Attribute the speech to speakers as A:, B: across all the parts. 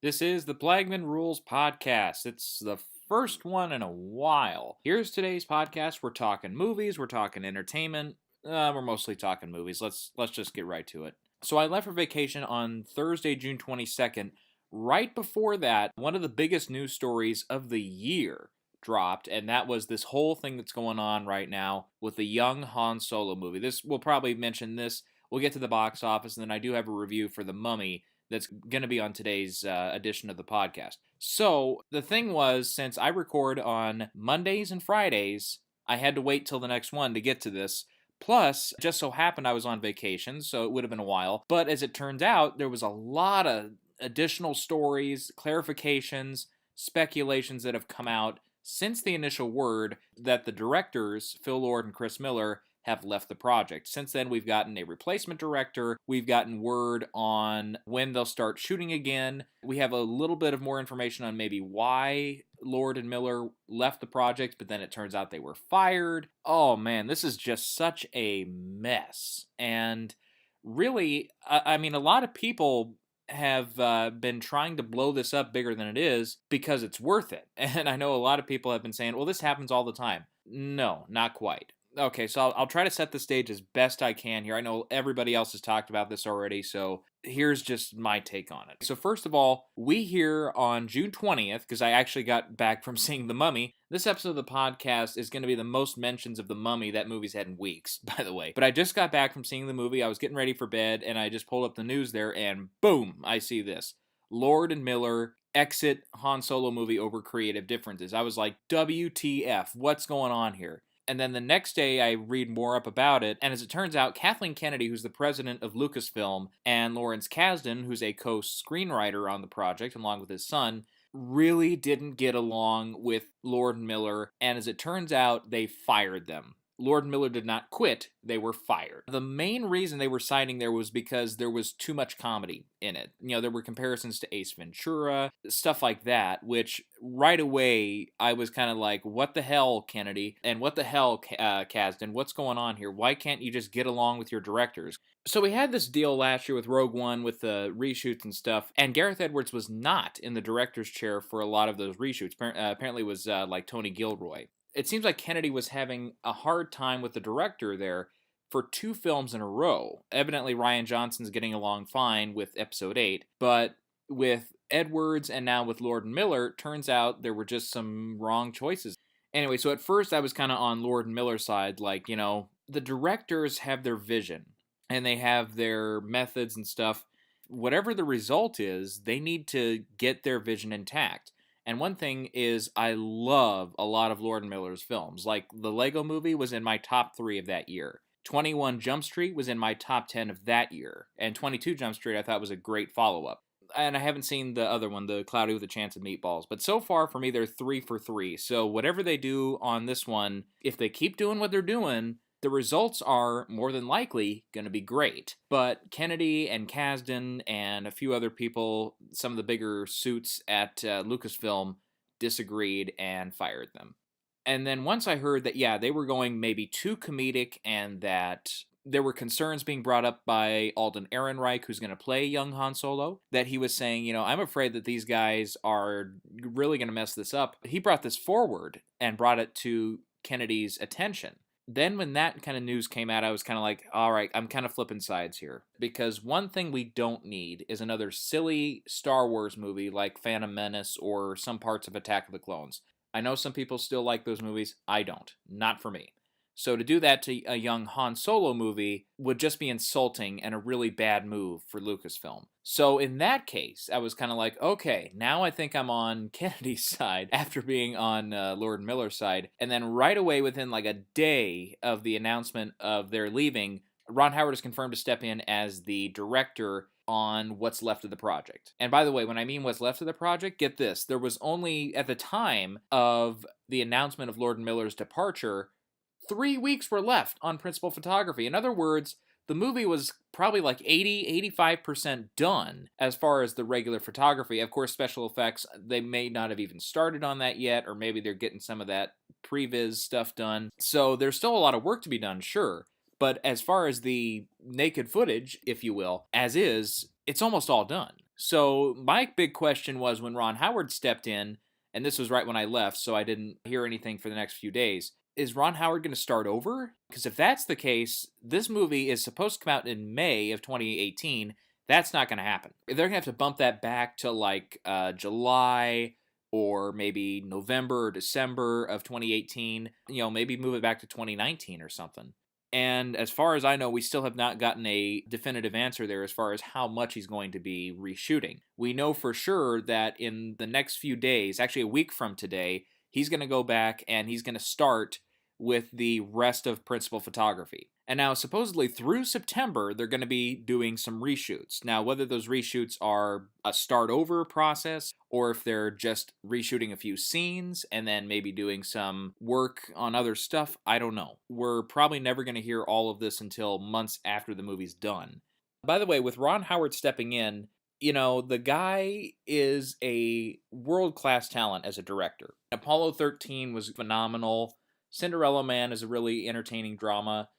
A: This is the Plagmanrules Podcast. It's the first one in a while. Here's today's podcast. We're talking movies, we're talking entertainment. We're mostly talking movies. Let's just get right to it. So I left for vacation on Thursday, June 22nd. Right before that, one of the biggest news stories of the year dropped, and that was this whole thing that's going on right now with the young Han Solo movie. We'll probably mention this. We'll get to the box office, and then I do have a review for The Mummy that's going to be on today's edition of the podcast. So the thing was, since I record on Mondays and Fridays, I had to wait till the next one to get to this. Plus, just so happened I was on vacation, so it would have been a while. But as it turns out, there was a lot of additional stories, clarifications, speculations that have come out since the initial word that the directors, Phil Lord and Chris Miller, have left the project. Since then, we've gotten a replacement director. We've gotten word on when they'll start shooting again. We have a little bit of more information on maybe why Lord and Miller left the project, but then it turns out they were fired. Oh man, this is just such a mess. And really, I mean, a lot of people have been trying to blow this up bigger than it is because it's worth it. And I know a lot of people have been saying, well, this happens all the time. No, not quite. Okay, so I'll try to set the stage as best I can here. I know everybody else has talked about this already, so here's just my take on it. So first of all, we here on June 20th, because I actually got back from seeing The Mummy. This episode of the podcast is going to be the most mentions of The Mummy that movie's had in weeks, by the way. But I just got back from seeing the movie. I was getting ready for bed, and I just pulled up the news there, and boom, I see this. Lord and Miller exit Han Solo movie over creative differences. I was like, WTF, what's going on here? And then the next day, I read more up about it. And as it turns out, Kathleen Kennedy, who's the president of Lucasfilm, and Lawrence Kasdan, who's a co-screenwriter on the project, along with his son, really didn't get along with Lord and Miller. And as it turns out, they fired them. Lord and Miller did not quit, they were fired. The main reason they were citing there was because there was too much comedy in it. You know, there were comparisons to Ace Ventura, stuff like that, which right away I was kind of like, what the hell, Kennedy? And what the hell, Kasdan? What's going on here? Why can't you just get along with your directors? So we had this deal last year with Rogue One with the reshoots and stuff, and Gareth Edwards was not in the director's chair for a lot of those reshoots. Apparently it was like Tony Gilroy. It seems like Kennedy was having a hard time with the director there for 2 films in a row. Evidently, Rian Johnson's getting along fine with Episode 8, but with Edwards and now with Lord and Miller, turns out there were just some wrong choices. Anyway, so at first I was kind of on Lord and Miller's side, like, you know, the directors have their vision, and they have their methods and stuff. Whatever the result is, they need to get their vision intact. And one thing is, I love a lot of Lord and Miller's films. Like, the Lego Movie was in my top 3 of that year. 21 Jump Street was in my top 10 of that year. And 22 Jump Street I thought was a great follow-up. And I haven't seen the other one, the Cloudy with a Chance of Meatballs. But so far, for me, they're 3 for 3. So whatever they do on this one, if they keep doing what they're doing, the results are more than likely going to be great. But Kennedy and Kasdan and a few other people, some of the bigger suits at Lucasfilm, disagreed and fired them. And then once I heard that, yeah, they were going maybe too comedic and that there were concerns being brought up by Alden Ehrenreich, who's going to play young Han Solo, that he was saying, you know, I'm afraid that these guys are really going to mess this up. He brought this forward and brought it to Kennedy's attention. Then when that kind of news came out, I was kind of like, all right, I'm kind of flipping sides here. Because one thing we don't need is another silly Star Wars movie like Phantom Menace or some parts of Attack of the Clones. I know some people still like those movies. I don't. Not for me. So to do that to a young Han Solo movie would just be insulting and a really bad move for Lucasfilm. So in that case, I was kind of like, okay, now I think I'm on Kennedy's side after being on Lord Miller's side. And then right away, within like a day of the announcement of their leaving, Ron Howard is confirmed to step in as the director on what's left of the project. And by the way, when I mean what's left of the project, get this. There was only, at the time of the announcement of Lord Miller's departure, 3 weeks were left on principal photography. In other words, the movie was probably like 85% done as far as the regular photography. Of course, special effects, they may not have even started on that yet, or maybe they're getting some of that previs stuff done. So there's still a lot of work to be done, sure. But as far as the naked footage, if you will, as is, it's almost all done. So my big question was when Ron Howard stepped in, and this was right when I left, so I didn't hear anything for the next few days. Is Ron Howard going to start over? Because if that's the case, this movie is supposed to come out in May of 2018. That's not going to happen. They're going to have to bump that back to like July or maybe November or December of 2018. Maybe move it back to 2019 or something. And as far as I know, we still have not gotten a definitive answer there as far as how much he's going to be reshooting. We know for sure that in the next few days, actually a week from today, he's going to go back and he's going to start with the rest of principal photography. And now, supposedly through September, they're going to be doing some reshoots. Now, whether those reshoots are a start over process or if they're just reshooting a few scenes and then maybe doing some work on other stuff, I don't know. We're probably never going to hear all of this until months after the movie's done. By the way, with Ron Howard stepping in, the guy is a world-class talent as a director. Apollo 13 was phenomenal. Cinderella Man is a really entertaining drama.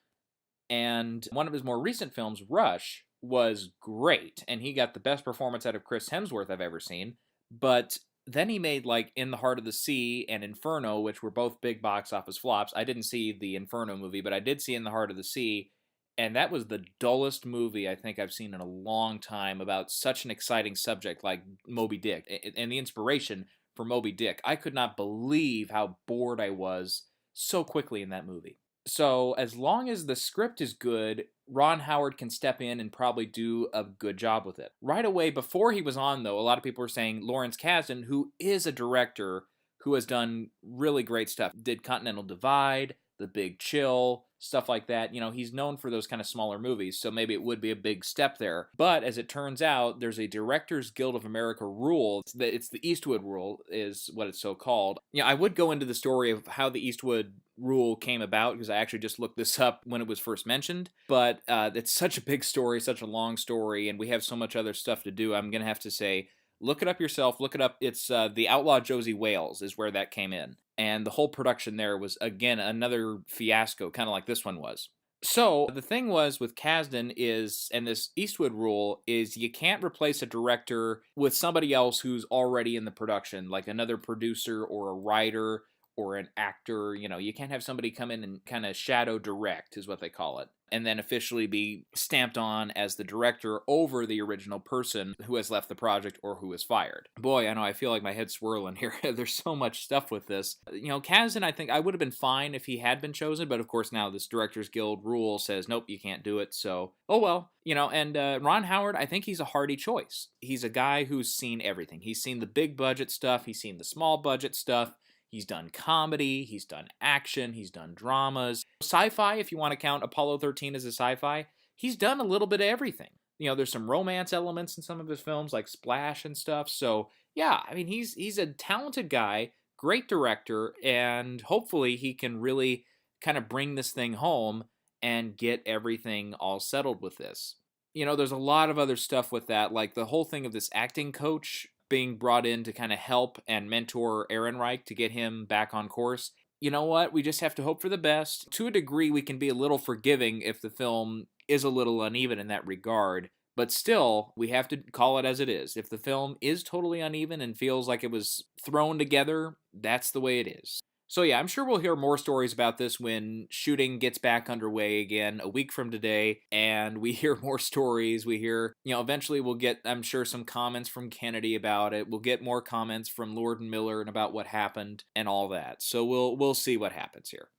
A: And one of his more recent films, Rush, was great. And he got the best performance out of Chris Hemsworth I've ever seen. But then he made like In the Heart of the Sea and Inferno, which were both big box office flops. I didn't see the Inferno movie, but I did see In the Heart of the Sea. And that was the dullest movie I think I've seen in a long time about such an exciting subject like Moby Dick and the inspiration for Moby Dick. I could not believe how bored I was so quickly in that movie. So as long as the script is good, Ron Howard can step in and probably do a good job with it. Right away, before he was on, though, a lot of people were saying Lawrence Kasdan, who is a director who has done really great stuff, did Continental Divide, The Big Chill, stuff like that. He's known for those kind of smaller movies, so maybe it would be a big step there. But as it turns out, there's a Directors Guild of America rule. It's the Eastwood rule is what it's so called. I would go into the story of how the Eastwood rule came about because I actually just looked this up when it was first mentioned. But it's such a big story, such a long story, and we have so much other stuff to do. I'm going to have to say, look it up yourself. Look it up. It's The Outlaw Josie Wales is where that came in. And the whole production there was, again, another fiasco, kind of like this one was. So the thing was with Kasdan is, and this Eastwood rule is you can't replace a director with somebody else who's already in the production, like another producer or a writer or an actor. You can't have somebody come in and kind of shadow direct is what they call it, and then officially be stamped on as the director over the original person who has left the project or who is fired. Boy, I know, I feel like my head's swirling here. There's so much stuff with this. Kasdan, I think I would have been fine if he had been chosen, but of course now this Directors Guild rule says, nope, you can't do it, so, oh well. And Ron Howard, I think he's a hardy choice. He's a guy who's seen everything. He's seen the big budget stuff, he's seen the small budget stuff, he's done comedy, he's done action, he's done dramas. Sci-fi, if you want to count Apollo 13 as a sci-fi, he's done a little bit of everything. There's some romance elements in some of his films, like Splash and stuff. So, yeah, I mean, he's a talented guy, great director, and hopefully he can really kind of bring this thing home and get everything all settled with this. There's a lot of other stuff with that, like the whole thing of this acting coach being brought in to kind of help and mentor Ehrenreich to get him back on course. You know what? We just have to hope for the best. To a degree, we can be a little forgiving if the film is a little uneven in that regard. But still, we have to call it as it is. If the film is totally uneven and feels like it was thrown together, that's the way it is. So yeah, I'm sure we'll hear more stories about this when shooting gets back underway again a week from today, and we hear more stories. We hear, eventually we'll get, I'm sure, some comments from Kennedy about it. We'll get more comments from Lord and Miller and about what happened and all that. So we'll see what happens here.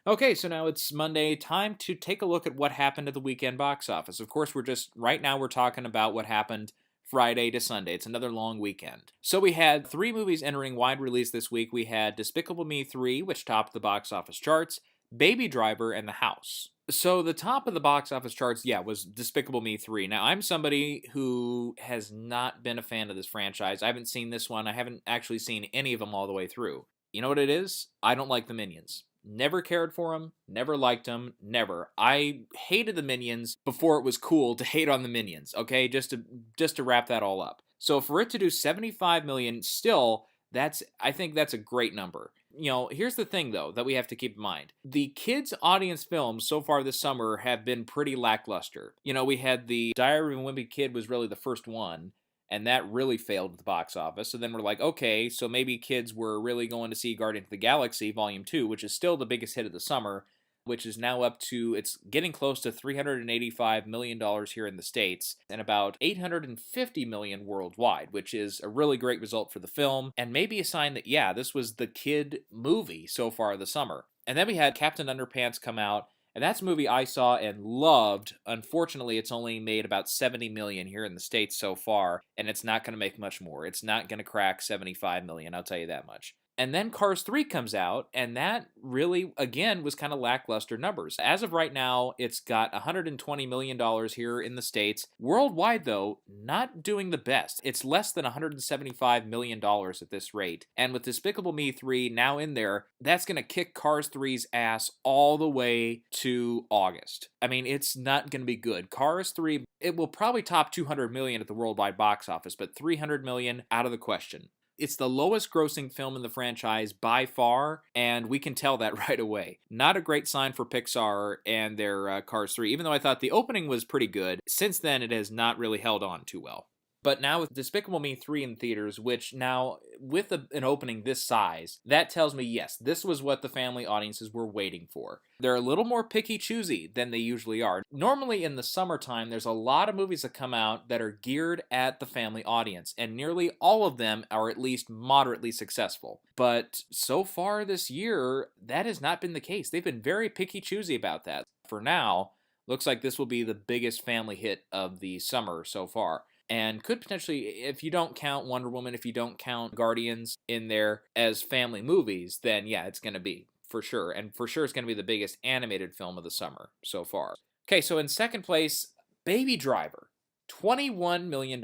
A: Okay, so now it's Monday. Time to take a look at what happened at the weekend box office. Of course, right now we're talking about what happened Friday to Sunday. It's another long weekend. So we had 3 movies entering wide release this week. We had Despicable Me 3, which topped the box office charts, Baby Driver, and The House. So the top of the box office charts, was Despicable Me 3. Now, I'm somebody who has not been a fan of this franchise. I haven't seen this one. I haven't actually seen any of them all the way through. You know what it is? I don't like the Minions. Never cared for them, never liked them, never. I hated the Minions before it was cool to hate on the Minions, okay? Just to wrap that all up. So for it to do 75 million, still, I think that's a great number. Here's the thing, though, that we have to keep in mind. The kids' audience films so far this summer have been pretty lackluster. We had the Diary of a Wimpy Kid was really the first one, and that really failed at the box office. So then we're like, okay, so maybe kids were really going to see Guardians of the Galaxy Volume 2, which is still the biggest hit of the summer, which is now up to, it's getting close to $385 million here in the States and about $850 million worldwide, which is a really great result for the film and maybe a sign that, yeah, this was the kid movie so far this summer. And then we had Captain Underpants come out, and that's a movie I saw and loved. Unfortunately, it's only made about 70 million here in the States so far, and it's not going to make much more. It's not going to crack 75 million, I'll tell you that much. And then Cars 3 comes out, and that really, again, was kind of lackluster numbers. As of right now, it's got $120 million here in the States. Worldwide, though, not doing the best. It's less than $175 million at this rate. And with Despicable Me 3 now in there, that's going to kick Cars 3's ass all the way to August. I mean, it's not going to be good. Cars 3, it will probably top 200 million at the worldwide box office, but 300 million, out of the question. It's the lowest grossing film in the franchise by far, and we can tell that right away. Not a great sign for Pixar and their Cars 3, even though I thought the opening was pretty good. Since then, it has not really held on too well. But now with Despicable Me 3 in theaters, which now, with an opening this size, that tells me, yes, this was what the family audiences were waiting for. They're a little more picky-choosy than they usually are. Normally in the summertime, there's a lot of movies that come out that are geared at the family audience, and nearly all of them are at least moderately successful. But so far this year, that has not been the case. They've been very picky-choosy about that. For now, looks like this will be the biggest family hit of the summer so far. And could potentially, if you don't count Wonder Woman, if you don't count Guardians in there as family movies, then yeah, it's going to be, for sure. And for sure, it's going to be the biggest animated film of the summer so far. Okay, so in second place, Baby Driver, $21 million.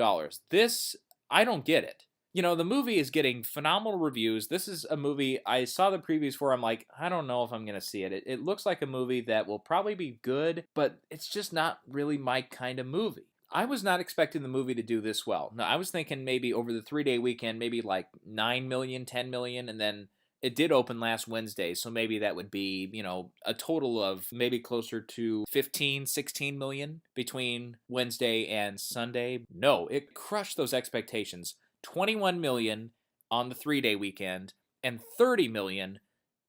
A: This, I don't get it. You know, the movie is getting phenomenal reviews. This is a movie, I saw the previews for, I'm like, I don't know if I'm going to see it. It looks like a movie that will probably be good, but it's just not really my kind of movie. I was not expecting the movie to do this well. No, I was thinking maybe over the 3-day weekend, maybe like 9 million, 10 million, and then it did open last Wednesday, so maybe that would be, you know, a total of maybe closer to 15, 16 million between Wednesday and Sunday. No, it crushed those expectations. 21 million on the 3-day weekend and 30 million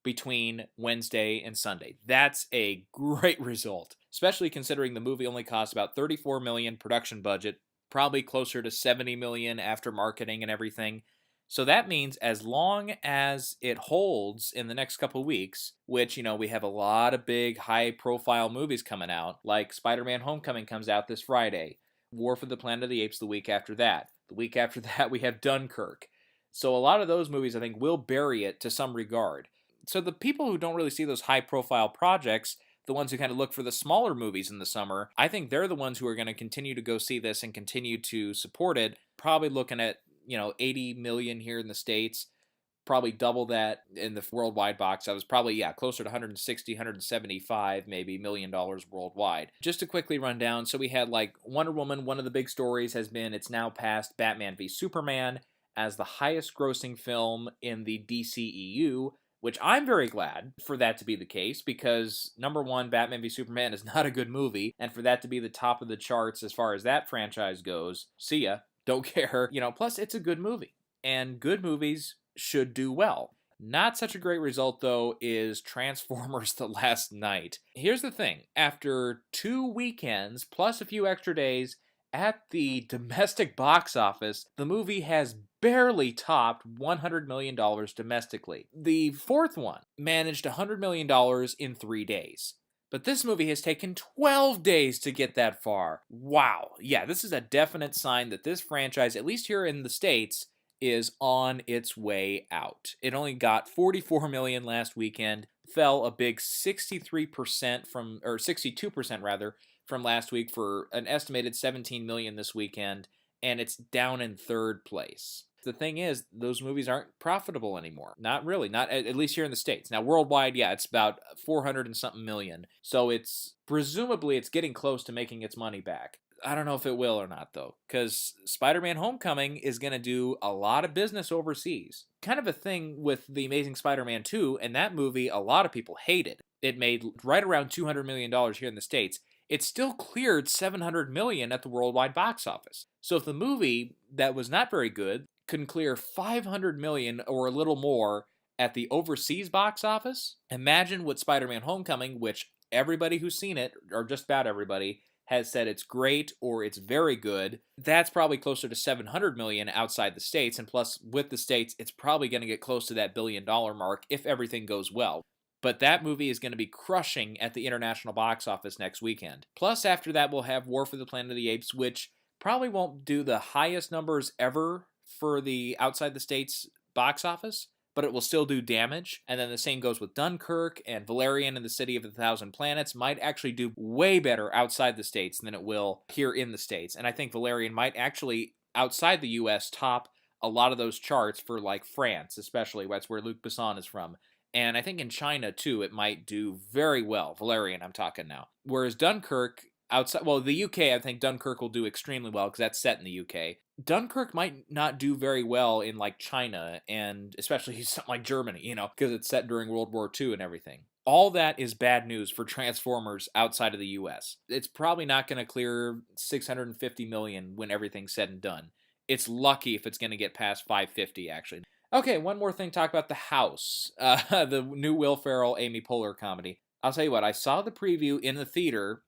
A: between Wednesday and Sunday. That's a great result, especially considering the movie only cost about $34 million production budget, probably closer to $70 million after marketing and everything. So that means as long as it holds in the next couple weeks, which, you know, we have a lot of big high-profile movies coming out, like Spider-Man Homecoming comes out this Friday, War for the Planet of the Apes the week after that. The week after that, we have Dunkirk. So a lot of those movies, I think, will bury it to some regard. So the people who don't really see those high-profile projects, the ones who kind of look for the smaller movies in the summer, I think they're the ones who are going to continue to go see this and continue to support it. Probably looking at, you know, 80 million here in the States, probably double that in the worldwide box. I was probably, yeah, closer to 160, 175 maybe million dollars worldwide. Just to quickly run down, so we had like Wonder Woman. One of the big stories has been it's now passed Batman v Superman as the highest grossing film in the DCEU, which I'm very glad for that to be the case because, number one, Batman v Superman is not a good movie, and for that to be the top of the charts as far as that franchise goes, see ya, don't care. You know, plus it's a good movie, and good movies should do well. Not such a great result, though, is Transformers The Last Knight. Here's the thing. After 2 weekends, plus a few extra days, at the domestic box office, the movie has barely topped $100 million domestically. The fourth one managed $100 million in 3 days. But this movie has taken 12 days to get that far. Wow. Yeah, this is a definite sign that this franchise, at least here in the States, is on its way out. It only got 44 million last weekend, fell a big 63% from, or 62% rather, from last week for an estimated 17 million this weekend, and it's down in third place. The thing is, those movies aren't profitable anymore. Not really, not at least here in the States. Now, worldwide, yeah, it's about 400 and something million. So it's, presumably, it's getting close to making its money back. I don't know if it will or not, though, because Spider-Man Homecoming is going to do a lot of business overseas. Kind of a thing with The Amazing Spider-Man 2, and that movie, a lot of people hated. It made right around $200 million here in the States. it still cleared 700 million at the worldwide box office. So if the movie that was not very good can clear 500 million or a little more at the overseas box office, imagine what Spider-Man Homecoming, which everybody who's seen it, or just about everybody, has said it's great or it's very good. That's probably closer to 700 million outside the States, and plus with the States, it's probably going to get close to that $1 billion mark if everything goes well. But that movie is going to be crushing at the international box office next weekend. Plus, after that, we'll have War for the Planet of the Apes, which probably won't do the highest numbers ever for the outside the States box office, but it will still do damage. And then the same goes with Dunkirk, and Valerian and the City of the Thousand Planets might actually do way better outside the States than it will here in the States. And I think Valerian might actually, outside the US, top a lot of those charts for like France, especially. That's where Luc Besson is from. And I think in China, too, it might do very well. Valerian, I'm talking now. Whereas Dunkirk, the UK, I think Dunkirk will do extremely well because that's set in the UK. Dunkirk might not do very well in, like, China, and especially something like Germany, because it's set during World War II and everything. All that is bad news for Transformers outside of the US. It's probably not going to clear 650 million when everything's said and done. It's lucky if it's going to get past 550, actually. Okay, one more thing, talk about The House, the new Will Ferrell, Amy Poehler comedy. I'll tell you what, I saw the preview in the theater,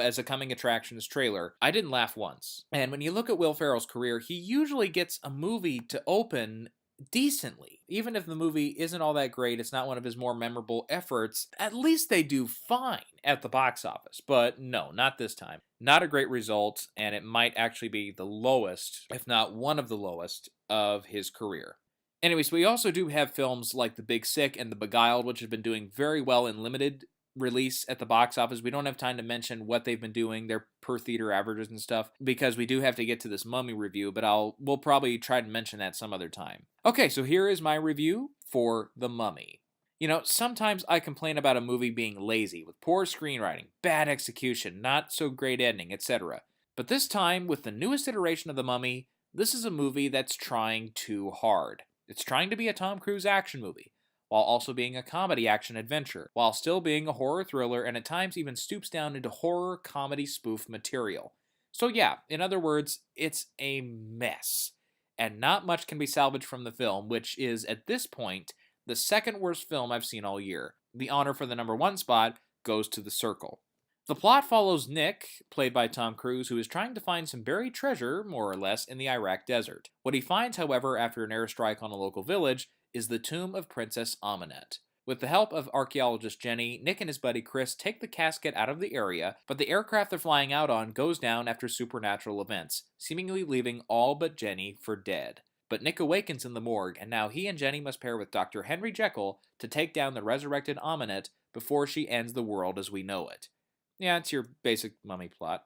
A: as a coming attractions trailer. I didn't laugh once. And when you look at Will Ferrell's career, he usually gets a movie to open decently. Even if the movie isn't all that great, it's not one of his more memorable efforts, at least they do fine at the box office. But no, not this time. Not a great result, and it might actually be the lowest, if not one of the lowest, of his career. Anyways, we also do have films like The Big Sick and The Beguiled, which have been doing very well in limited release at the box office. We don't have time to mention what they've been doing, their per theater averages and stuff, because we do have to get to this Mummy review, but we'll probably try to mention that some other time. Okay, so here is my review for The Mummy. Sometimes I complain about a movie being lazy, with poor screenwriting, bad execution, not so great ending, etc. But this time, with the newest iteration of The Mummy, this is a movie that's trying too hard. It's trying to be a Tom Cruise action movie, while also being a comedy action adventure, while still being a horror thriller, and at times even stoops down into horror comedy spoof material. So yeah, in other words, it's a mess. And not much can be salvaged from the film, which is, at this point, the second worst film I've seen all year. The honor for the number one spot goes to The Circle. The plot follows Nick, played by Tom Cruise, who is trying to find some buried treasure, more or less, in the Iraq desert. What he finds, however, after an airstrike on a local village, is the tomb of Princess Amunet. With the help of archaeologist Jenny, Nick and his buddy Chris take the casket out of the area, but the aircraft they're flying out on goes down after supernatural events, seemingly leaving all but Jenny for dead. But Nick awakens in the morgue, and now he and Jenny must pair with Dr. Henry Jekyll to take down the resurrected Amunet before she ends the world as we know it. Yeah, it's your basic Mummy plot.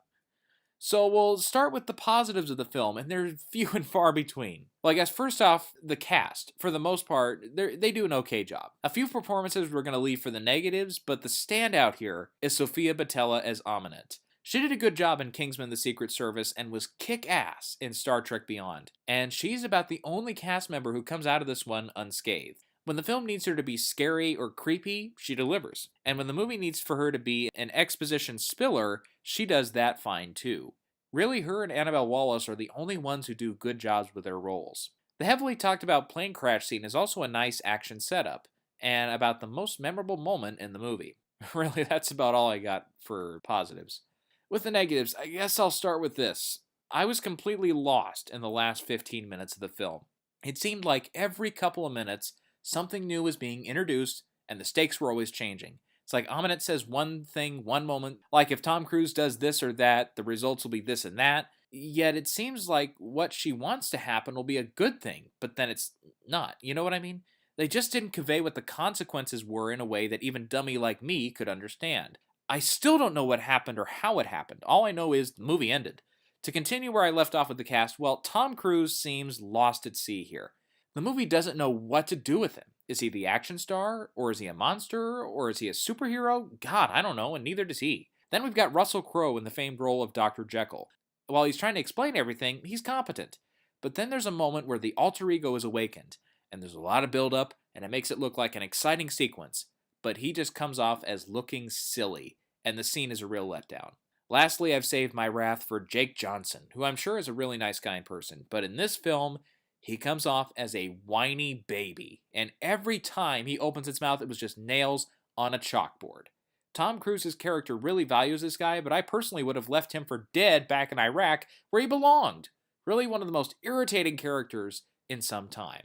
A: So we'll start with the positives of the film, and they're few and far between. Well, I guess first off, the cast. For the most part, they do an okay job. A few performances we're going to leave for the negatives, but the standout here is Sofia Boutella as Amunet. She did a good job in Kingsman: The Secret Service and was kick-ass in Star Trek Beyond. And she's about the only cast member who comes out of this one unscathed. When the film needs her to be scary or creepy, she delivers. And when the movie needs for her to be an exposition spiller, she does that fine too. Really, her and Annabelle Wallis are the only ones who do good jobs with their roles. The heavily talked about plane crash scene is also a nice action setup, and about the most memorable moment in the movie. Really, that's about all I got for positives. With the negatives, I guess I'll start with this. I was completely lost in the last 15 minutes of the film. It seemed like every couple of minutes, something new was being introduced, and the stakes were always changing. It's like Amunet says one thing one moment, like if Tom Cruise does this or that, the results will be this and that. Yet it seems like what she wants to happen will be a good thing, but then it's not. You know what I mean? They just didn't convey what the consequences were in a way that even dummy like me could understand. I still don't know what happened or how it happened. All I know is the movie ended. To continue where I left off with the cast, well, Tom Cruise seems lost at sea here. The movie doesn't know what to do with him. Is he the action star? Or is he a monster? Or is he a superhero? God, I don't know, and neither does he. Then we've got Russell Crowe in the famed role of Dr. Jekyll. While he's trying to explain everything, he's competent. But then there's a moment where the alter ego is awakened, and there's a lot of build-up, and it makes it look like an exciting sequence. But he just comes off as looking silly, and the scene is a real letdown. Lastly, I've saved my wrath for Jake Johnson, who I'm sure is a really nice guy in person, but in this film, he comes off as a whiny baby, and every time he opens his mouth, it was just nails on a chalkboard. Tom Cruise's character really values this guy, but I personally would have left him for dead back in Iraq, where he belonged. Really one of the most irritating characters in some time.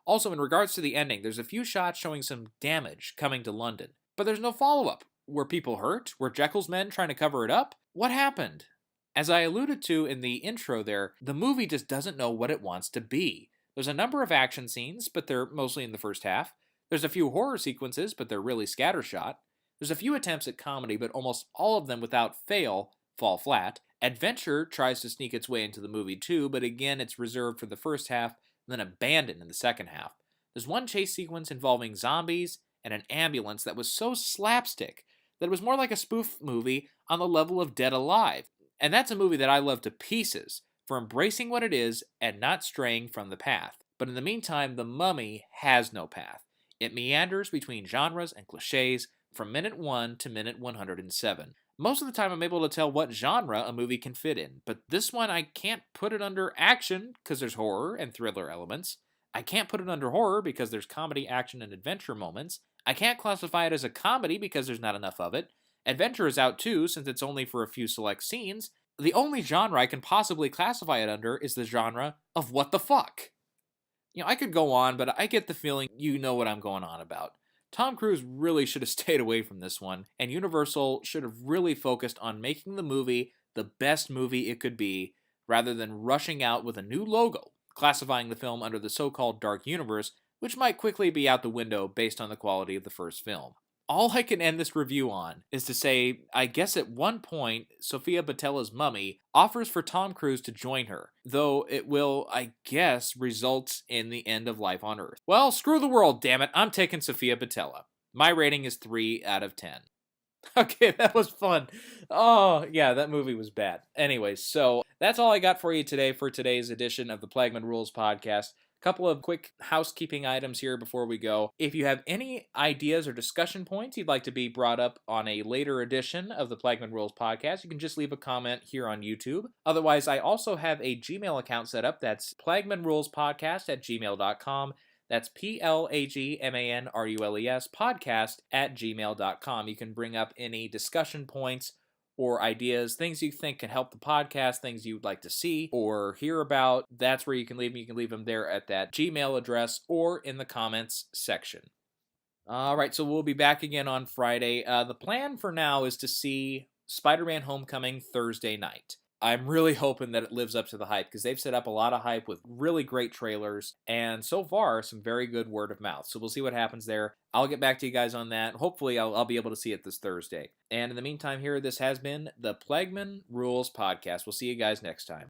A: Also, in regards to the ending, there's a few shots showing some damage coming to London, but there's no follow-up. Were people hurt? Were Jekyll's men trying to cover it up? What happened? As I alluded to in the intro there, the movie just doesn't know what it wants to be. There's a number of action scenes, but they're mostly in the first half. There's a few horror sequences, but they're really scattershot. There's a few attempts at comedy, but almost all of them without fail fall flat. Adventure tries to sneak its way into the movie too, but again it's reserved for the first half, then abandoned in the second half. There's one chase sequence involving zombies and an ambulance that was so slapstick that it was more like a spoof movie on the level of Dead Alive. And that's a movie that I love to pieces for embracing what it is and not straying from the path. But in the meantime, The Mummy has no path. It meanders between genres and cliches from minute 1 to minute 107. Most of the time I'm able to tell what genre a movie can fit in, but this one I can't put it under action because there's horror and thriller elements. I can't put it under horror because there's comedy, action, and adventure moments. I can't classify it as a comedy because there's not enough of it. Adventure is out too, since it's only for a few select scenes. The only genre I can possibly classify it under is the genre of what the fuck. I could go on, but I get the feeling you know what I'm going on about. Tom Cruise really should have stayed away from this one, and Universal should have really focused on making the movie the best movie it could be, rather than rushing out with a new logo, classifying the film under the so-called Dark Universe, which might quickly be out the window based on the quality of the first film. All I can end this review on is to say, I guess at one point, Sofia Boutella's Mummy offers for Tom Cruise to join her, though it will, I guess, result in the end of life on Earth. Well, screw the world, damn it, I'm taking Sofia Boutella. My rating is 3 out of 10. Okay, that was fun. Oh, yeah, that movie was bad. Anyways, so that's all I got for you today for today's edition of the Plagmanrules Podcast. Couple of quick housekeeping items here before we go. If you have any ideas or discussion points you'd like to be brought up on a later edition of the Plagmanrules Podcast, you can just leave a comment here on YouTube. Otherwise, I also have a Gmail account set up. That's plagmanrulespodcast@gmail.com. That's PLAGMANRULES podcast@gmail.com. You can bring up any discussion points or ideas, things you think can help the podcast, things you'd like to see or hear about. That's where you can leave them. You can leave them there at that Gmail address or in the comments section. All right, so we'll be back again on Friday. The plan for now is to see Spider-Man Homecoming Thursday night. I'm really hoping that it lives up to the hype because they've set up a lot of hype with really great trailers and so far some very good word of mouth. So we'll see what happens there. I'll get back to you guys on that. Hopefully I'll be able to see it this Thursday. And in the meantime here, this has been the Plagmanrules Podcast. We'll see you guys next time.